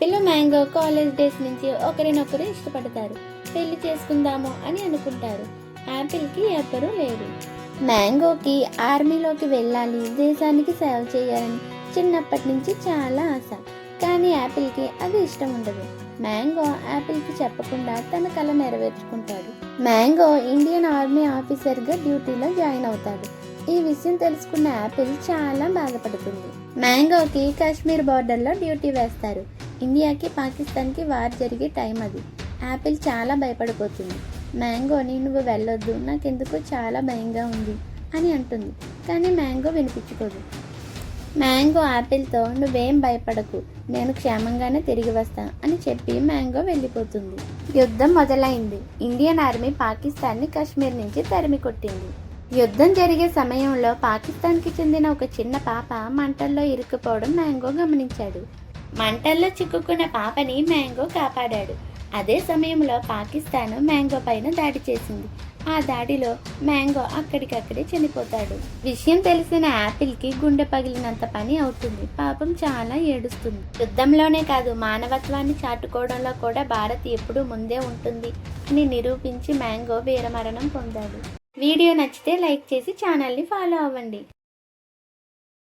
Apple mango college days నుంచి ఒకరినొకరు ఇష్టపడతారు. పెళ్లి చేసుకుందాము అని అనుకుంటారు. యాపిల్కి ఎవ్వరూ లేరు. మ్యాంగోకి ఆర్మీలోకి వెళ్ళాలి, దేశానికి సేవ చేయాలని చిన్నప్పటి నుంచి చాలా ఆశ. కానీ యాపిల్కి అది ఇష్టం ఉండదు. మ్యాంగో యాపిల్కి చెప్పకుండా తన కల నెరవేర్చుకుంటాడు. మ్యాంగో ఇండియన్ ఆర్మీ ఆఫీసర్గా డ్యూటీలో జాయిన్ అవుతాడు. ఈ విషయం తెలుసుకున్న యాపిల్ చాలా బాధపడుతుంది. మ్యాంగోకి కాశ్మీర్ బార్డర్లో డ్యూటీ వేస్తారు. ఇండియాకి పాకిస్తాన్కి వార్ జరిగే టైం అది. యాపిల్ చాలా భయపడిపోతుంది. మ్యాంగోని నువ్వు వెళ్ళొద్దు, నాకెందుకో చాలా భయంగా ఉంది అని అంటుంది. కానీ మ్యాంగో వినిపించుకోదు. మ్యాంగో యాపిల్తో నువ్వేం భయపడకు, నేను క్షేమంగానే తిరిగి వస్తా అని చెప్పి మ్యాంగో వెళ్ళిపోతుంది. యుద్ధం మొదలైంది. ఇండియన్ ఆర్మీ పాకిస్తాన్ని కాశ్మీర్ నుంచి తరిమి కొట్టింది. యుద్ధం జరిగే సమయంలో పాకిస్తాన్కి చెందిన ఒక చిన్న పాప మంటల్లో ఇరుక్కుపోవడం మ్యాంగో గమనించాడు. మంటల్లో చిక్కుకున్న పాపని మ్యాంగో కాపాడాడు. అదే సమయంలో పాకిస్తాన్ మ్యాంగో పైన దాడి చేసింది. ఆ దాడిలో మ్యాంగో అక్కడికక్కడే చనిపోతాడు. విషయం తెలిసిన యాపిల్కి గుండె పగిలినంత పని అవుతుంది. పాపం చాలా ఏడుస్తుంది. యుద్ధంలోనే కాదు, మానవత్వాన్ని చాటుకోవడంలో కూడా భారత్ ఎప్పుడూ ముందే ఉంటుంది అని నిరూపించి మ్యాంగో వీరమరణం పొందాడు. వీడియో నచ్చితే లైక్ చేసి ఛానల్ని ఫాలో అవ్వండి.